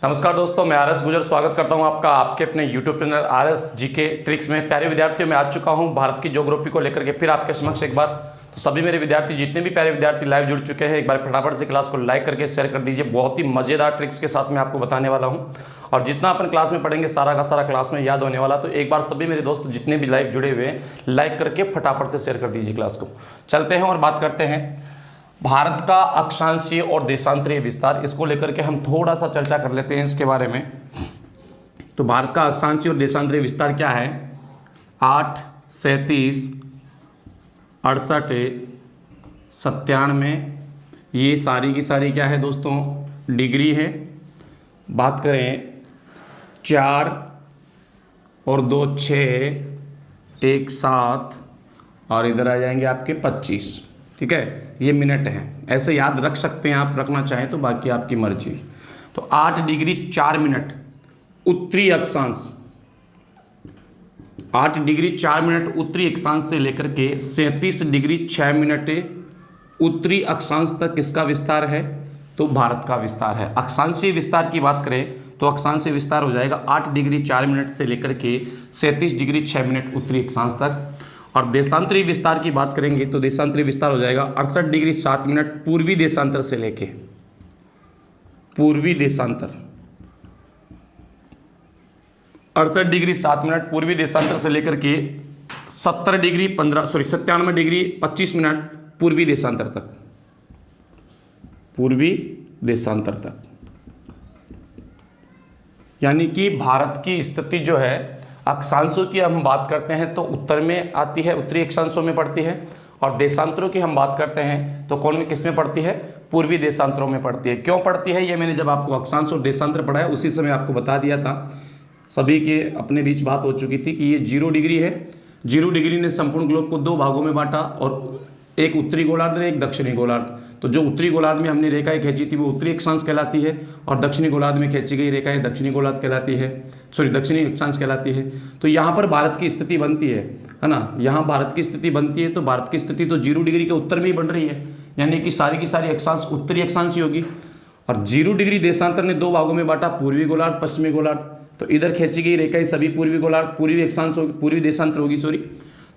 नमस्कार दोस्तों, मैं आर एस गुजर स्वागत करता हूं आपका आपके अपने YouTube channel R S GK tricks में। प्यारे विद्यार्थियों, मैं आ चुका हूं भारत की ज्योग्राफी को लेकर के फिर आपके समक्ष एक बार। तो सभी मेरे विद्यार्थी, जितने भी प्यारे विद्यार्थी लाइव जुड़ चुके हैं, एक बार फटाफट से क्लास को लाइक करके शेयर कर दीजिए। बहुत ही मजेदार ट्रिक्स के साथ मैं आपको बताने वाला हूं और जितना अपन क्लास में पढ़ेंगे सारा का सारा क्लास में याद होने वाला। तो एक बार सभी मेरे दोस्त जितने भी लाइव जुड़े हुए हैं, लाइक करके फटाफट से शेयर कर दीजिए क्लास को। चलते हैं और बात करते हैं भारत का अक्षांशीय और देशांतरीय विस्तार। इसको लेकर के हम थोड़ा सा चर्चा कर लेते हैं इसके बारे में। तो भारत का अक्षांशीय और देशांतरीय विस्तार क्या है? 8, 37, 68, 97, ये सारी की सारी क्या है दोस्तों? डिग्री है। बात करें 4 और 2 6, 1 7 और इधर आ जाएंगे आपके 25। ठीक है, ये मिनट है। ऐसे याद रख सकते हैं आप, रखना चाहें तो, बाकी आपकी मर्जी। तो 8 डिग्री 4 मिनट उत्तरी अक्षांश, 8 डिग्री 4 मिनट उत्तरी अक्षांश से लेकर के 37 डिग्री 6 मिनट उत्तरी अक्षांश तक किसका विस्तार है? तो भारत का विस्तार है। अक्षांशीय विस्तार की बात करें तो अक्षांशीय विस्तार हो जाएगा 8 डिग्री 4 मिनट से लेकर के 37 डिग्री 6 मिनट उत्तरी अक्षांश तक। और देशांतरीय विस्तार की बात करेंगे तो देशांतरीय विस्तार हो जाएगा 68 डिग्री 7 मिनट पूर्वी देशांतर से लेके, पूर्वी देशांतर 68 डिग्री 7 मिनट पूर्वी देशांतर से लेकर के 97 डिग्री 25 मिनट पूर्वी देशांतर तक, पूर्वी देशांतर तक। यानी कि भारत की स्थिति जो है, अक्षांशों की हम बात करते हैं तो उत्तर में आती है, उत्तरी अक्षांशों में पड़ती है। और देशांतरों की हम बात करते हैं तो कौन में, किस में पड़ती है? पूर्वी देशांतरों में पड़ती है। क्यों पड़ती है ये मैंने जब आपको अक्षांश और देशांतर पढ़ाया उसी समय आपको बता दिया था। सभी के अपने बीच बात हो चुकी थी कि ये 0 डिग्री है। 0 डिग्री ने संपूर्ण ग्लोब को 2 भागों में बांटा, और एक उत्तरी गोलार्ध और एक दक्षिणी गोलार्ध। तो जो उत्तरी गोलार्ध में हमने रेखाएं खींची थी वो उत्तरी अक्षांश कहलाती है, और दक्षिणी गोलार्ध में खींची गई रेखाएं दक्षिणी गोलार्ध कहलाती है, दक्षिणी अक्षांश कहलाती है। तो यहाँ पर भारत की स्थिति बनती है ना, यहाँ भारत की स्थिति बनती है। तो भारत की स्थिति तो 0 डिग्री के उत्तर में ही बन रही है, यानी कि सारी की सारी अक्षांश उत्तरी अक्षांश ही होगी। और 0 डिग्री देशांतर ने 2 भागों में बांटा, पूर्वी गोलार्ध पश्चिमी गोलार्ध। तो इधर खींची गई रेखाएं सभी पूर्वी गोलार्ध, पूर्वी अक्षांश होगी, पूर्वी देशांतर होगी।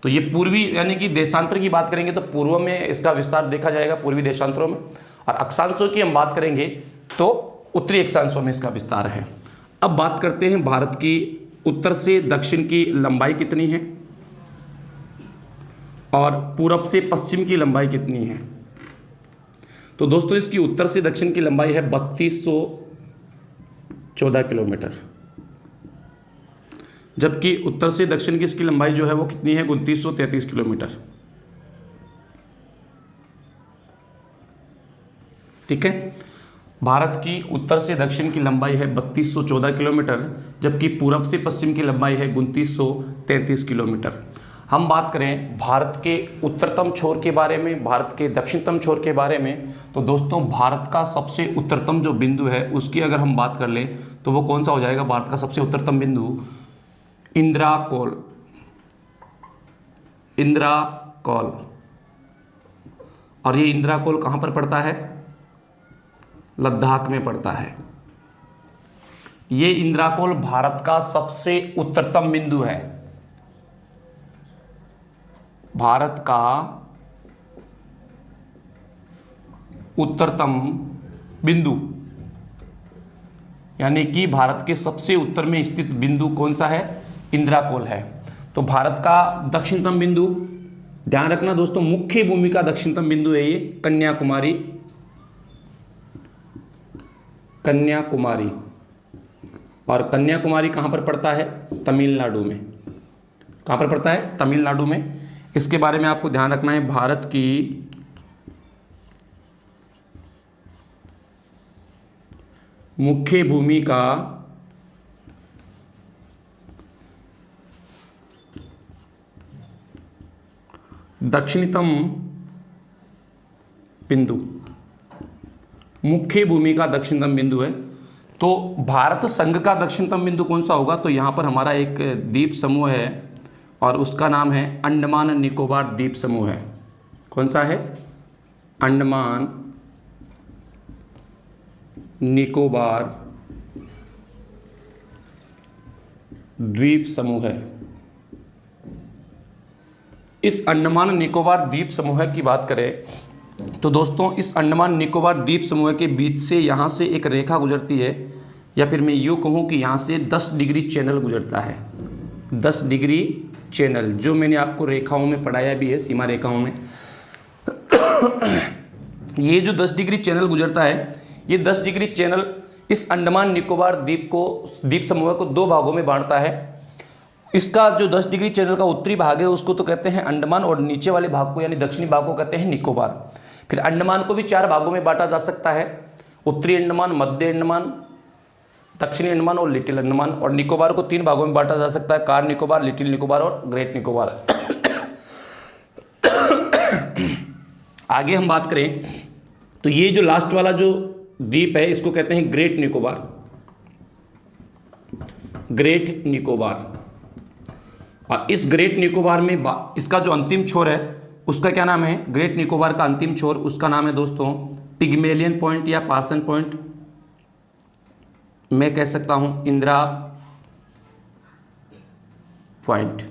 तो ये पूर्वी यानी कि देशांतर की बात करेंगे तो पूर्व में इसका विस्तार देखा जाएगा, पूर्वी देशांतरों में। और अक्षांशों की हम बात करेंगे तो उत्तरी अक्षांशों में इसका विस्तार है। अब बात करते हैं भारत की उत्तर से दक्षिण की लंबाई कितनी है और पूरब से पश्चिम की लंबाई कितनी है। तो दोस्तों इसकी उत्तर से दक्षिण की लंबाई है 3214 किलोमीटर, जबकि उत्तर से दक्षिण की इसकी लंबाई जो है वो कितनी है? 2933 किलोमीटर। ठीक है, भारत की उत्तर से दक्षिण की लंबाई है 3214 किलोमीटर, जबकि पूरब से पश्चिम की लंबाई है 2933 किलोमीटर। हम बात करें भारत के उत्तरतम छोर के बारे में, भारत के दक्षिणतम छोर के बारे में, तो दोस्तों भारत का सबसे उत्तरतम जो बिंदु है उसकी अगर हम बात कर लें तो वो कौन सा हो जाएगा? भारत का सबसे उत्तरतम बिंदु इंद्राकोल, इंद्राकोल। और ये इंद्राकोल कहाँ पर पड़ता है? लद्दाख में पड़ता है। ये इंद्राकोल भारत का सबसे उत्तरतम बिंदु है, भारत का उत्तरतम बिंदु। यानी कि भारत के सबसे उत्तर में स्थित बिंदु कौन सा है? इंद्राकोल है। तो भारत का दक्षिणतम बिंदु, ध्यान रखना दोस्तों, मुख्य भूमि का दक्षिणतम बिंदु है ये कन्याकुमारी, कन्याकुमारी। और कन्याकुमारी कहाँ पर पड़ता है? तमिलनाडु में। कहाँ पर पड़ता है? तमिलनाडु में। इसके बारे में आपको ध्यान रखना है, भारत की मुख्य भूमि का दक्षिणतम बिंदु, मुख्य भूमि का दक्षिणतम बिंदु है। तो भारत संघ का दक्षिणतम बिंदु कौन सा होगा? तो यहाँ पर हमारा एक द्वीप समूह है और उसका नाम है अंडमान निकोबार द्वीप समूह है। कौन सा है? अंडमान निकोबार द्वीप समूह है। इस अंडमान निकोबार द्वीप समूह की बात करें तो दोस्तों इस अंडमान निकोबार द्वीप समूह के बीच से यहाँ से एक रेखा गुजरती है, या फिर मैं यूँ कहूँ कि यहाँ से 10 डिग्री चैनल गुजरता है। 10 डिग्री चैनल जो मैंने आपको रेखाओं में पढ़ाया भी है, सीमा रेखाओं में। ये जो 10 डिग्री चैनल गुजरता है, ये 10 डिग्री चैनल इस अंडमान निकोबार द्वीप समूह को 2 भागों में बांटता है। इसका जो 10 डिग्री चैनल का उत्तरी भाग है उसको तो कहते हैं अंडमान, और नीचे वाले भाग को यानी दक्षिणी भाग को कहते हैं निकोबार। फिर अंडमान को भी 4 भागों में बांटा जा सकता है, उत्तरी अंडमान, मध्य अंडमान, दक्षिणी अंडमान और लिटिल अंडमान। और निकोबार को 3 भागों में बांटा जा सकता है, कार निकोबार, लिटिल निकोबार और ग्रेट निकोबार। आगे हम बात करें तो ये जो लास्ट वाला जो द्वीप है इसको कहते हैं ग्रेट निकोबार। ग्रेट निकोबार। और इस ग्रेट निकोबार में इसका जो अंतिम छोर है उसका क्या नाम है? ग्रेट निकोबार का अंतिम छोर उसका नाम है दोस्तों पिग्मेलियन पॉइंट या पार्सन पॉइंट। मैं कह सकता हूं इंदिरा पॉइंट।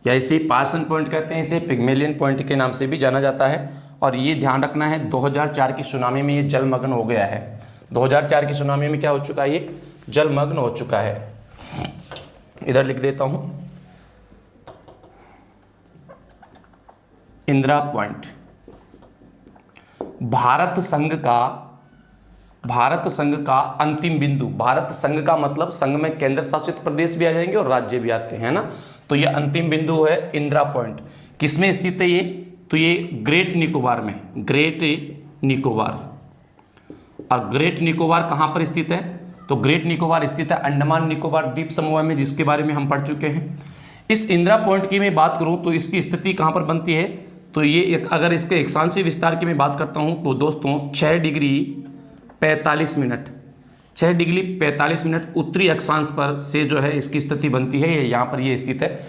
या इसे पार्सन पॉइंट कहते हैं, इसे पिग्मेलियन पॉइंट के नाम से भी जाना जाता है। और ये ध्यान रखना है 2004 की सुनामी में ये जलमग्न हो गया है। 2004 की सुनामी में क्या हो चुका है? ये जलमग्न हो चुका है। इधर लिख देता हूं इंदिरा पॉइंट। भारत संघ का अंतिम बिंदु। भारत संघ का मतलब संघ में केंद्र शासित प्रदेश भी आ जाएंगे और राज्य भी आते हैं ना। तो ये अंतिम बिंदु है इंदिरा पॉइंट। किसमें स्थित है ये? तो ये ग्रेट निकोबार में, ग्रेट निकोबार। और ग्रेट निकोबार कहाँ पर स्थित है? तो ग्रेट निकोबार स्थित है अंडमान निकोबार द्वीप समूह में, जिसके बारे में हम पढ़ चुके हैं। इस इंदिरा पॉइंट की मैं बात करूं तो इसकी स्थिति कहाँ पर बनती है? तो ये अगर इसके अक्षांशीय विस्तार की मैं बात करता हूं तो दोस्तों 6 डिग्री 45 मिनट, 6 डिग्री 45 मिनट उत्तरी अक्षांश पर से जो है इसकी स्थिति बनती है। ये यहाँ पर ये स्थित है।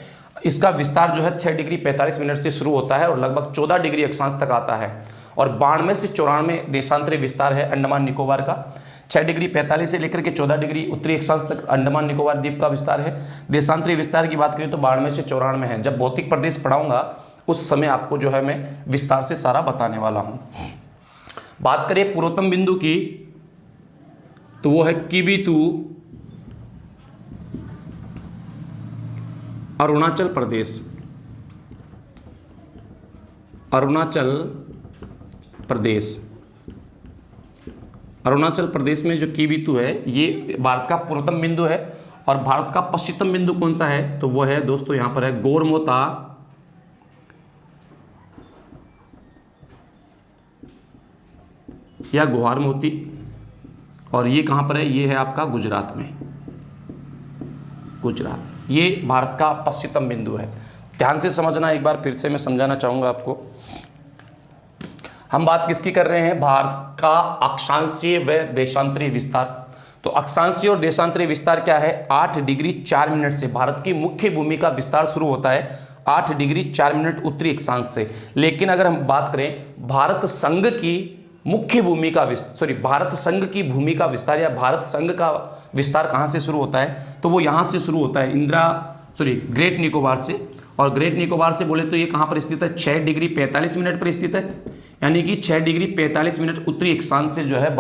इसका विस्तार जो है 6 डिग्री 45 मिनट से शुरू होता है और लगभग 14 डिग्री अक्षांश तक आता है। और 92 से 94 देशांतरीय विस्तार है अंडमान निकोबार का। 6 डिग्री 45 से लेकर के 14 डिग्री उत्तरी अक्षांश तक अंडमान निकोबार द्वीप का विस्तार है। देशांतरीय विस्तार की बात करें तो 92 से 94 है। जब भौतिक प्रदेश पढ़ाऊंगा उस समय आपको जो है मैं विस्तार से सारा बताने वाला हूं। बात करें पूर्वोत्तम बिंदु की तो वो है किबिथु, अरुणाचल प्रदेश। अरुणाचल प्रदेश में जो किबिथु है ये भारत का पूर्वोत्तम बिंदु है। और भारत का पश्चिमतम बिंदु कौन सा है? तो वो है दोस्तों यहां पर है गोरमोता या गुहार मोती। और ये कहाँ पर है? ये है आपका गुजरात में, गुजरात। ये भारत का पश्चिमतम बिंदु है। ध्यान से समझना, एक बार फिर से मैं समझाना चाहूँगा आपको। हम बात किसकी कर रहे हैं? भारत का अक्षांशीय व देशांतरीय विस्तार। तो अक्षांशीय और देशांतरीय विस्तार क्या है? 8 डिग्री 4 मिनट से भारत की मुख्य भूमि का विस्तार शुरू होता है 8 डिग्री 4 मिनट उत्तरी अक्षांश से। लेकिन अगर हम बात करें भारत संघ की मुख्य भूमि का भारत संघ की भूमि का विस्तार या भारत संघ का विस्तार कहाँ से शुरू होता है? तो वो यहाँ से शुरू होता है ग्रेट निकोबार से। और ग्रेट निकोबार से बोले तो ये कहाँ पर स्थित है? 6 डिग्री 45 मिनट पर स्थित है। यानी कि 6 डिग्री 45 मिनट उत्तरी अक्षांश से जो है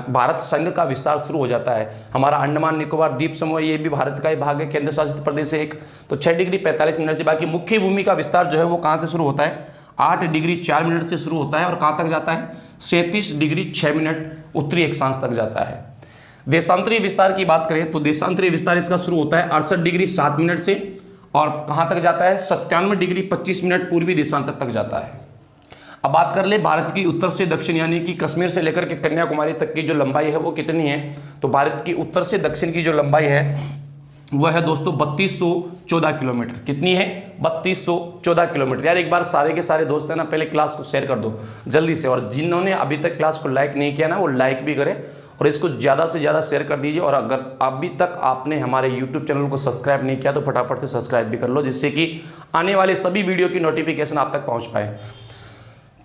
भारत संघ का विस्तार शुरू हो जाता है। हमारा अंडमान निकोबार द्वीप समूह ये भी भारत का ही भाग है, केंद्र शासित प्रदेश है एक। तो 6 डिग्री 45 मिनट से बाकी मुख्य भूमि का विस्तार जो है वो कहाँ से शुरू होता है? 8 डिग्री 4 मिनट से शुरू होता है और कहाँ तक जाता है? 37 डिग्री 6 मिनट उत्तरी अक्षांश तक जाता है। देशांतरीय विस्तार की बात करें तो देशांतरीय विस्तार इसका शुरू होता है 68 डिग्री 7 मिनट से और कहाँ तक जाता है? 97 डिग्री 25 मिनट पूर्वी देशांतर तक जाता है। अब बात कर ले भारत की उत्तर से दक्षिण यानी कि कश्मीर से लेकर के कन्याकुमारी तक की जो लंबाई है वो कितनी है? तो भारत की उत्तर से दक्षिण की जो लंबाई है वह है दोस्तों 3214 किलोमीटर। कितनी है? 3214 किलोमीटर। यार एक बार सारे के सारे दोस्त है ना पहले क्लास को शेयर कर दो जल्दी से, और जिन्होंने अभी तक क्लास को लाइक नहीं किया ना वो लाइक भी करें और इसको ज़्यादा से ज़्यादा शेयर कर दीजिए। और अगर अभी तक आपने हमारे YouTube चैनल को सब्सक्राइब नहीं किया तो फटाफट से सब्सक्राइब भी कर लो, जिससे कि आने वाले सभी वीडियो की नोटिफिकेशन आप तक पहुँच पाए।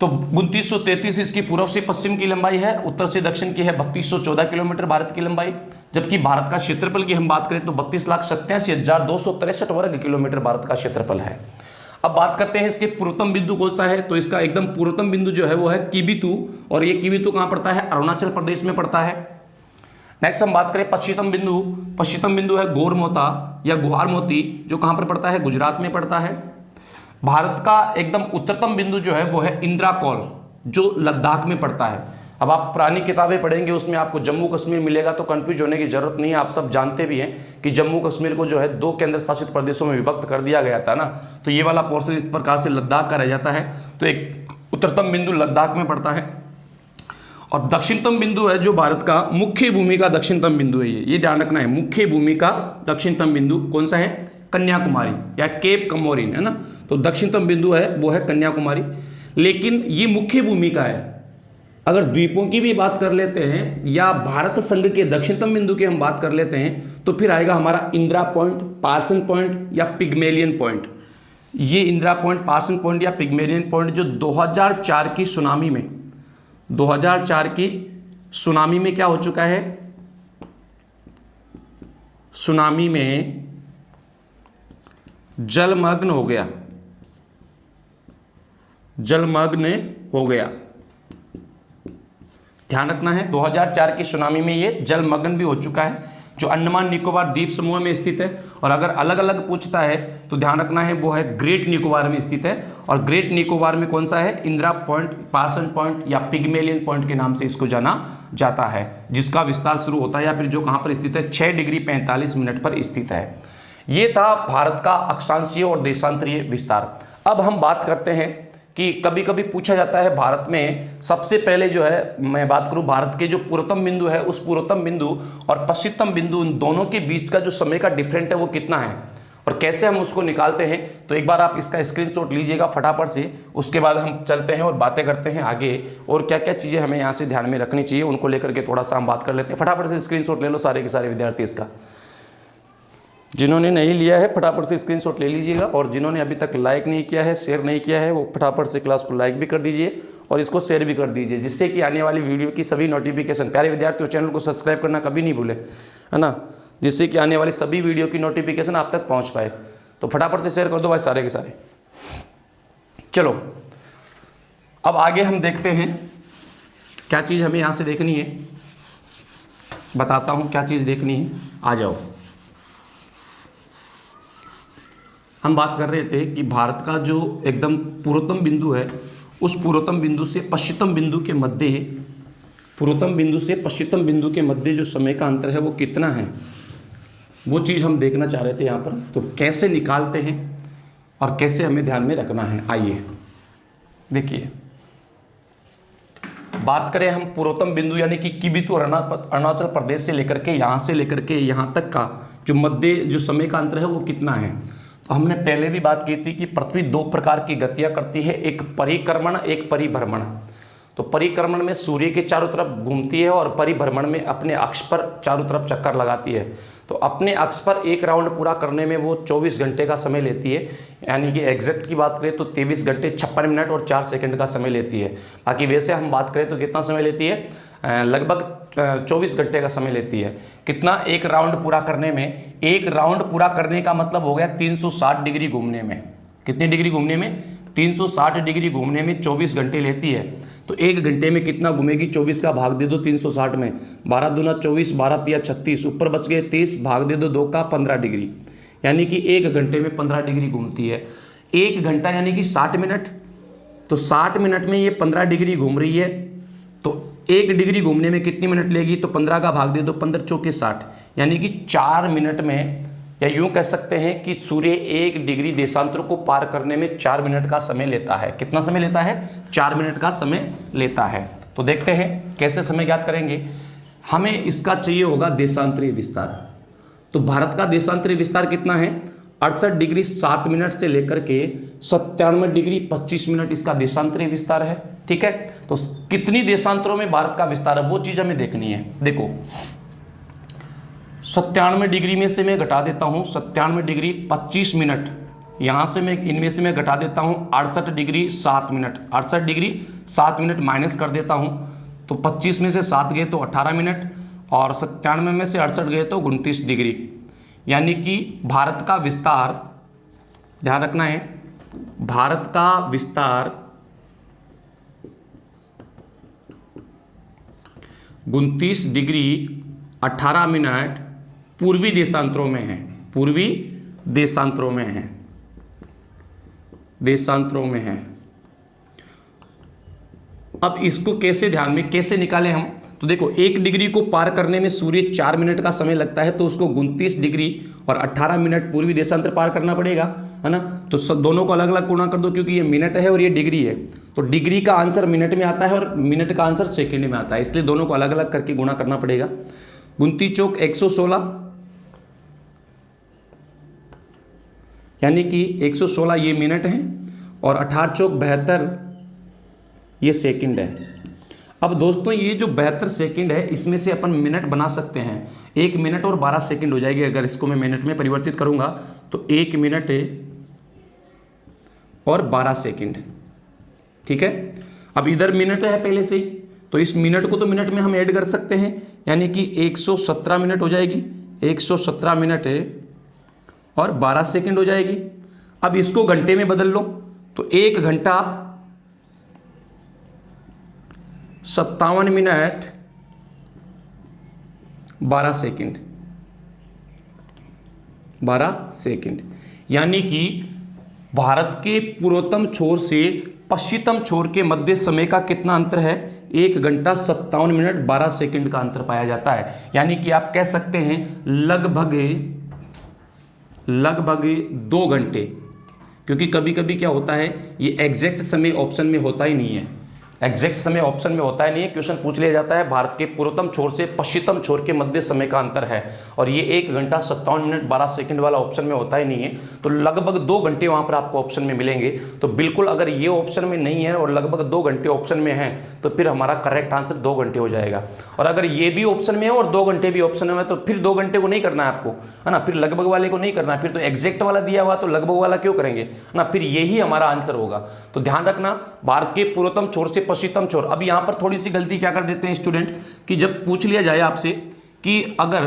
तो 2933 इसकी पूर्व से पश्चिम की लंबाई है, उत्तर से दक्षिण की है 3214 किलोमीटर भारत की लंबाई। जबकि भारत का क्षेत्रफल की हम बात करें तो 32,87,263 वर्ग किलोमीटर भारत का क्षेत्रफल है। अब बात करते हैं इसके पूर्वतम बिंदु कौन सा है, तो इसका एकदम पूर्वतम बिंदु जो है वो है किबितू, और ये किबितू कहाँ पड़ता है, अरुणाचल प्रदेश में पड़ता है। नेक्स्ट हम बात करें पश्चिमतम बिंदु, पश्चिमतम बिंदु है गोरमोता या गुहारमोती, जो कहाँ पर पड़ता है, गुजरात में पड़ता है। भारत का एकदम उत्तरतम बिंदु जो है वो है इंद्राकौल, जो लद्दाख में पड़ता है। अब आप पुरानी किताबें पढ़ेंगे उसमें आपको जम्मू कश्मीर मिलेगा, तो कंफ्यूज होने की जरूरत नहीं है। आप सब जानते भी हैं कि जम्मू कश्मीर को जो है 2 केंद्र शासित प्रदेशों में विभक्त कर दिया गया था ना, तो ये वाला पोर्शन इस प्रकार से लद्दाख का रह जाता है। तो एक उत्तरतम बिंदु लद्दाख में पड़ता है। और दक्षिणतम बिंदु है जो भारत का मुख्य भूमि का दक्षिणतम बिंदु है, ये ध्यान रखना है, मुख्य भूमि का दक्षिणतम बिंदु कौन सा है, कन्याकुमारी या केप कमोरिन है ना। तो दक्षिणतम बिंदु है वो है कन्याकुमारी, लेकिन ये मुख्य भूमि का है। अगर द्वीपों की भी बात कर लेते हैं या भारत संघ के दक्षिणतम बिंदु की हम बात कर लेते हैं तो फिर आएगा हमारा इंदिरा पॉइंट, पार्सन पॉइंट या पिग्मेलियन पॉइंट। ये इंदिरा पॉइंट, पार्सन पॉइंट या पिग्मेलियन पॉइंट जो 2004 की सुनामी में, 2004 की सुनामी में क्या हो चुका है, सुनामी में जलमग्न हो गया, जलमग्न हो गया। ध्यान रखना है 2004 की सुनामी में ये जलमग्न भी हो चुका है, जो अंडमान निकोबार द्वीप समूह में स्थित है। और अगर अलग अलग पूछता है तो ध्यान रखना है वो है ग्रेट निकोबार में स्थित है। और ग्रेट निकोबार में कौन सा है, इंदिरा पॉइंट, पार्सन पॉइंट या पिग्मेलियन पॉइंट के नाम से इसको जाना जाता है, जिसका विस्तार शुरू होता है या फिर जो कहाँ पर स्थित है, 6 डिग्री 45 मिनट पर स्थित है। ये था भारत का अक्षांशीय और देशांतरीय विस्तार। अब हम बात करते हैं कि कभी कभी पूछा जाता है भारत में सबसे पहले जो है, मैं बात करूं भारत के जो पूर्वतम बिंदु है उस पूर्वतम बिंदु और पश्चिमतम बिंदु, उन दोनों के बीच का जो समय का डिफरेंट है वो कितना है और कैसे हम उसको निकालते हैं। तो एक बार आप इसका स्क्रीनशॉट लीजिएगा फटाफट से, उसके बाद हम चलते हैं और बातें करते हैं आगे और क्या क्या चीज़ें हमें यहाँ से ध्यान में रखनी चाहिए उनको लेकर के थोड़ा सा हम बात कर लेते हैं। फटाफट से स्क्रीनशॉट ले लो सारे के सारे विद्यार्थी इसका, जिन्होंने नहीं लिया है फटाफट से स्क्रीनशॉट ले लीजिएगा, और जिन्होंने अभी तक लाइक नहीं किया है, शेयर नहीं किया है, वो फटाफट से क्लास को लाइक भी कर दीजिए और इसको शेयर भी कर दीजिए, जिससे कि आने वाली वीडियो की सभी नोटिफिकेशन, प्यारे विद्यार्थियों चैनल को सब्सक्राइब करना कभी नहीं भूले, है ना, जिससे कि आने वाली सभी वीडियो की नोटिफिकेशन आप तक पहुँच पाए। तो फटाफट से शेयर कर दो भाई सारे के सारे। चलो अब आगे हम देखते हैं क्या चीज़ हमें यहाँ से देखनी है, बताता हूँ क्या चीज़ देखनी है, आ जाओ। हम बात कर रहे थे कि भारत का जो एकदम पूर्वतम बिंदु है उस पूर्वतम बिंदु से पश्चिमतम बिंदु के मध्य, पूर्वतम बिंदु से पश्चिमतम बिंदु के मध्य जो समय का अंतर है वो कितना है, वो चीज़ हम देखना चाह रहे थे यहाँ पर। तो कैसे निकालते हैं और कैसे हमें ध्यान में रखना है, आइए देखिए। बात करें हम पूर्वतम बिंदु यानी कि किबितू अरुणाचल प्रदेश से लेकर के यहाँ तक का जो मध्य जो समय का अंतर है वो कितना है। तो हमने पहले भी बात की थी कि पृथ्वी 2 प्रकार की गतियां करती है, एक परिक्रमण एक परिभ्रमण। तो परिक्रमण में सूर्य के चारों तरफ घूमती है और परिभ्रमण में अपने अक्ष पर चारों तरफ चक्कर लगाती है। तो अपने अक्ष पर एक राउंड पूरा करने में वो 24 घंटे का समय लेती है, यानी कि एग्जैक्ट की बात करें तो 23 घंटे 56 मिनट और 4 सेकंड का समय लेती है। बाकी वैसे हम बात करें तो कितना समय लेती है, लगभग 24 घंटे का समय लेती है। कितना, एक राउंड पूरा करने में, एक राउंड पूरा करने का मतलब हो गया 360 डिग्री घूमने में। कितनी डिग्री घूमने में, 360 डिग्री घूमने में 24 घंटे लेती है। तो एक घंटे में कितना घूमेगी, 24 का भाग दे दो 360 में, 12 दूना 24, 12 तिया 36, ऊपर बच गए 30, भाग दे दो 2 का 15 डिग्री, यानी कि एक घंटे में 15 डिग्री घूमती है। एक घंटा यानी कि 60 मिनट, तो 60 मिनट में ये 15 डिग्री घूम रही है। तो 1 डिग्री घूमने में कितनी मिनट लेगी, तो 15 का भाग दे दो, 15 चौके 60, यानी कि 4 मिनट में, या यूं कह सकते हैं कि सूर्य 1 डिग्री देशांतर को पार करने में 4 मिनट का समय लेता है। कितना समय लेता है, 4 मिनट का समय लेता है। तो देखते हैं कैसे समय ज्ञात करेंगे। हमें इसका चाहिए होगा देशांतरीय विस्तार। तो भारत का देशांतरीय विस्तार कितना है, 68 डिग्री 7 मिनट से लेकर के 97 डिग्री 25 मिनट इसका देशांतरीय विस्तार है। ठीक है, तो कितनी देशांतरों में भारत का विस्तार है वो चीज हमें देखनी है। देखो 97 डिग्री में से मैं घटा देता हूं 97 डिग्री 25 मिनट, यहां से मैं इनमें से मैं घटा देता हूं 68 degree 7 minute, 68 degree 7 minute minus कर देता हूं, तो 25 में से 7 गए तो 18 मिनट, और 97 में से 68 गए तो 29 डिग्री। यानी कि भारत का विस्तार, ध्यान रखना है, भारत का विस्तार 29 डिग्री 18 मिनट पूर्वी देशांतरों में है, पूर्वी देशांतरों में है, देशांतरों में है। अब इसको कैसे ध्यान में कैसे निकालें हम, तो देखो 1 डिग्री को पार करने में सूर्य 4 मिनट का समय लगता है, तो उसको 29 डिग्री और 18 मिनट पूर्वी देशांतर पार करना पड़ेगा, है ना। तो दोनों को अलग अलग गुणा कर दो, क्योंकि ये मिनट है और ये डिग्री है, तो डिग्री का आंसर मिनट में आता है और मिनट का आंसर सेकेंड में आता है, इसलिए दोनों को अलग अलग करके गुणा करना पड़ेगा। 29 चौक 116, यानी कि 116 ये मिनट है और 18 चौक 72 ये सेकंड है। अब दोस्तों ये जो 72 सेकंड है इसमें से अपन मिनट बना सकते हैं, 1 मिनट और 12 सेकंड हो जाएगी। अगर इसको मैं मिनट में परिवर्तित करूंगा तो 1 मिनट और 12 सेकंड, ठीक है। अब इधर मिनट है पहले से ही, तो इस मिनट को तो मिनट में हम ऐड कर सकते हैं, यानी कि 117 मिनट हो जाएगी, 117 मिनट और 12 सेकंड हो जाएगी। अब इसको घंटे में बदल लो तो 1 घंटा 57 मिनट 12 सेकंड, 12 सेकंड। यानी कि भारत के पूर्वोत्तम छोर से पश्चिमतम छोर के मध्य समय का कितना अंतर है, 1 घंटा 57 मिनट 12 सेकंड का अंतर पाया जाता है। यानी कि आप कह सकते हैं लगभग 2 घंटे, क्योंकि कभी कभी क्या होता है ये एग्जैक्ट समय ऑप्शन में होता ही नहीं है, एग्जैक्ट समय ऑप्शन में होता ही नहीं है। क्वेश्चन पूछ लिया जाता है भारत के पूर्वोत्तम छोर से पश्चिमतम छोर के मध्य समय का अंतर है, और ये 1 घंटा 57 मिनट 12 सेकंड वाला ऑप्शन में होता ही नहीं है, तो लगभग 2 घंटे वहां पर आपको ऑप्शन में मिलेंगे। तो बिल्कुल अगर ये ऑप्शन में नहीं है और लगभग 2 घंटे ऑप्शन में है तो फिर हमारा करेक्ट आंसर 2 घंटे हो जाएगा। और अगर ये भी ऑप्शन में है और 2 घंटे भी ऑप्शन में है तो फिर 2 घंटे को नहीं करना है आपको, है ना, फिर लगभग वाले को नहीं करना है, फिर तो एग्जैक्ट वाला दिया हुआ तो लगभग वाला क्यों करेंगे, है ना, फिर यही हमारा आंसर होगा। तो ध्यान रखना भारत के पूर्वोत्तम छोर से पश्चिमतम छोर। अब यहां पर थोड़ी सी गलती क्या कर देते हैं स्टूडेंट कि जब पूछ लिया जाए आपसे कि अगर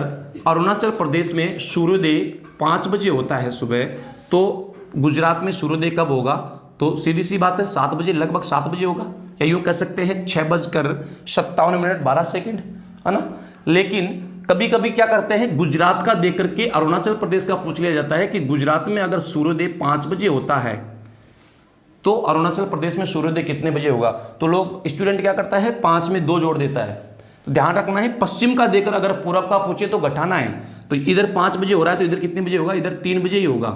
अरुणाचल प्रदेश में सूर्योदय 5 बजे होता है सुबह, तो गुजरात में सूर्योदय कब होगा, तो सीधी सी बात है 7 बजे, लगभग 7 बजे होगा, या यूं कह सकते हैं 6:57 मिनट 12 सेकंड, है ना। लेकिन कभी कभी क्या करते हैं गुजरात का देख करके अरुणाचल प्रदेश का पूछ लिया जाता है कि गुजरात में अगर सूर्योदय 5 बजे होता है तो अरुणाचल प्रदेश में सूर्योदय कितने बजे होगा, तो लोग स्टूडेंट क्या करता है 5 में 2 जोड़ देता है। तो ध्यान रखना है पश्चिम का देकर अगर पूर्व का पूछे तो घटाना है, तो इधर 5 बजे हो रहा है तो इधर कितने बजे होगा, इधर 3 बजे ही होगा।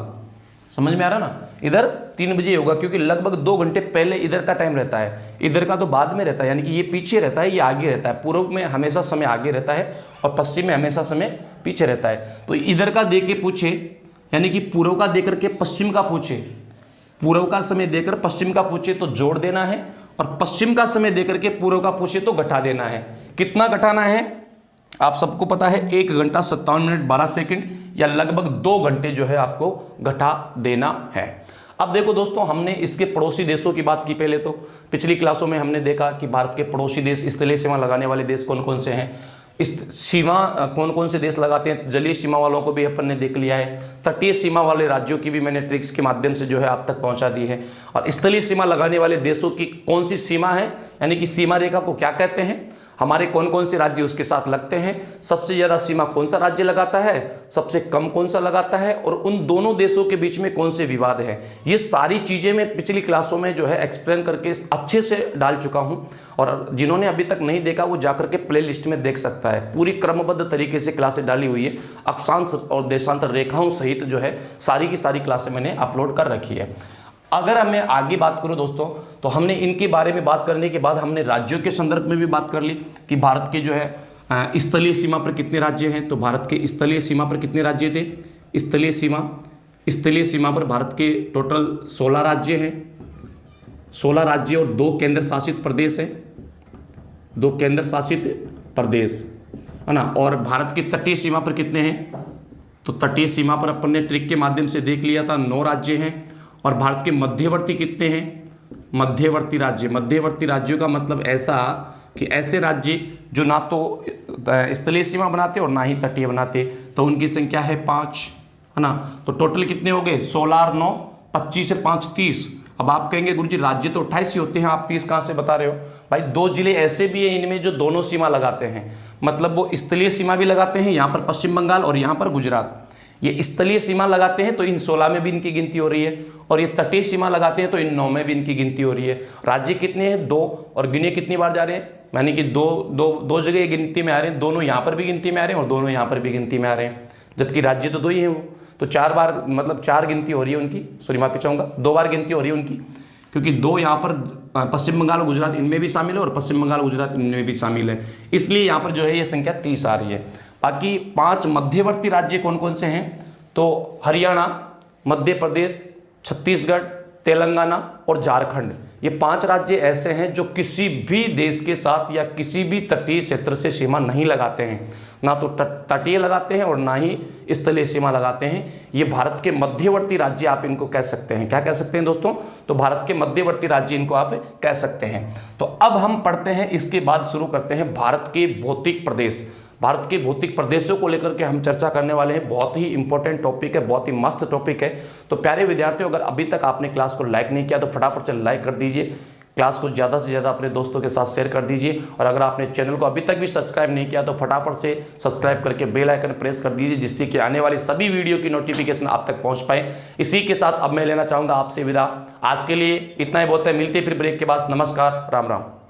समझ में आ रहा ना, इधर 3 बजे होगा, क्योंकि लगभग 2 घंटे पहले इधर का टाइम रहता है, इधर का तो बाद में रहता है, यानी कि ये पीछे रहता है, ये आगे रहता है। पूर्व में हमेशा समय आगे रहता है और पश्चिम में हमेशा समय पीछे रहता है। तो इधर का दे के पूछे, यानी कि पूर्व का देकर के पश्चिम का पूछे, पूर्व का समय देकर पश्चिम का पूछे तो जोड़ देना है, और पश्चिम का समय देकर के पूर्व का पूछे तो घटा देना है। कितना घटाना है आप सबको पता है, 1 घंटा 57 मिनट 12 सेकंड, या लगभग 2 घंटे जो है आपको घटा देना है। अब देखो दोस्तों, हमने इसके पड़ोसी देशों की बात की पहले, तो पिछली क्लासों में हमने देखा कि भारत के पड़ोसी देश, स्थलीय सीमा लगाने वाले देश कौन कौन से हैं, इस सीमा कौन कौन से देश लगाते हैं, जलीय सीमा वालों को भी अपन ने देख लिया है, तटीय सीमा वाले राज्यों की भी मैंने ट्रिक्स के माध्यम से जो है आप तक पहुंचा दी है, और स्थलीय सीमा लगाने वाले देशों की कौन सी सीमा है, यानी कि सीमा रेखा को क्या कहते हैं, हमारे कौन कौन से राज्य उसके साथ लगते हैं, सबसे ज़्यादा सीमा कौन सा राज्य लगाता है, सबसे कम कौन सा लगाता है, और उन दोनों देशों के बीच में कौन से विवाद है। ये सारी चीज़ें मैं पिछली क्लासों में जो है एक्सप्लेन करके अच्छे से डाल चुका हूँ, और जिन्होंने अभी तक नहीं देखा वो जाकर के प्ले लिस्ट में देख सकता है। पूरी क्रमबद्ध तरीके से क्लासें डाली हुई है, अक्षांश और देशांतर रेखाओं सहित जो है सारी की सारी क्लासें मैंने अपलोड कर रखी है। अगर मैं आगे बात करूं दोस्तों, तो हमने इनके बारे में बात करने के बाद हमने राज्यों के संदर्भ में भी बात कर ली कि भारत के जो है स्थलीय सीमा पर कितने राज्य हैं। तो भारत के स्थलीय सीमा पर कितने राज्य थे, स्थलीय सीमा पर भारत के टोटल 16 राज्य हैं, 16 राज्य और 2 केंद्र शासित प्रदेश हैं। 2 केंद्र शासित प्रदेश, है ना। और भारत की तटीय सीमा पर कितने हैं, तो तटीय सीमा पर अपन ने ट्रिक के माध्यम से देख लिया था 9 राज्य हैं। और भारत के मध्यवर्ती कितने हैं, मध्यवर्ती राज्य, मध्यवर्ती राज्यों का मतलब ऐसा कि ऐसे राज्य जो ना तो स्थलीय सीमा बनाते और ना ही तटीय बनाते, तो उनकी संख्या है 5, है ना। तो टोटल कितने हो गए, 16 और 9 25 और 5 30। अब आप कहेंगे गुरुजी राज्य तो 28 ही होते हैं, आप 30 कहाँ से बता रहे हो। भाई 2 जिले ऐसे भी हैं इनमें जो दोनों सीमा लगाते हैं, मतलब वो स्थलीय सीमा भी लगाते हैं, यहाँ पर पश्चिम बंगाल और यहाँ पर गुजरात। ये स्थलीय सीमा लगाते हैं तो इन 16 में भी इनकी गिनती हो रही है, और ये तटीय सीमा लगाते हैं तो इन 9 में भी इनकी गिनती हो रही है। राज्य कितने हैं, 2, और गिने कितनी बार जा रहे हैं, यानी कि दो जगह गिनती में आ रहे हैं, दोनों यहाँ पर भी गिनती में आ रहे हैं और दोनों यहाँ पर भी गिनती में आ रहे हैं, जबकि राज्य तो 2 ही हैं वो। तो 4 बार मतलब 4 गिनती हो रही है उनकी, सॉरी माफी चाहूँगा, 2 बार गिनती हो रही है उनकी, क्योंकि 2 यहाँ पर पश्चिम बंगाल और गुजरात इनमें भी शामिल है और पश्चिम बंगाल गुजरात इनमें भी शामिल है, इसलिए यहाँ पर जो है ये संख्या 30 आ रही है। बाकी 5 मध्यवर्ती राज्य कौन कौन से हैं, तो हरियाणा, मध्य प्रदेश, छत्तीसगढ़, तेलंगाना और झारखंड, ये 5 राज्य ऐसे हैं जो किसी भी देश के साथ या किसी भी तटीय क्षेत्र से सीमा नहीं लगाते हैं, ना तो तटीय लगाते हैं और ना ही स्थलीय सीमा लगाते हैं। ये भारत के मध्यवर्ती राज्य आप इनको कह सकते हैं। क्या कह सकते हैं दोस्तों, तो भारत के मध्यवर्ती राज्य इनको आप कह सकते हैं। तो अब हम पढ़ते हैं, इसके बाद शुरू करते हैं भारत के भौतिक प्रदेश। भारत के भौतिक प्रदेशों को लेकर के हम चर्चा करने वाले हैं। बहुत ही इंपॉर्टेंट टॉपिक है, बहुत ही मस्त टॉपिक है। तो प्यारे विद्यार्थियों, अगर अभी तक आपने क्लास को लाइक नहीं किया तो फटाफट से लाइक कर दीजिए, क्लास को ज़्यादा से ज़्यादा अपने दोस्तों के साथ शेयर कर दीजिए, और अगर आपने चैनल को अभी तक भी सब्सक्राइब नहीं किया तो फटाफट से सब्सक्राइब करके बेल आइकन प्रेस कर दीजिए, जिससे कि आने वाली सभी वीडियो की नोटिफिकेशन आप तक पहुंच पाए। इसी के साथ अब मैं लेना चाहूँगा आपसे विदा। आज के लिए इतना ही बहुत है, मिलते फिर ब्रेक के बाद। नमस्कार, राम राम।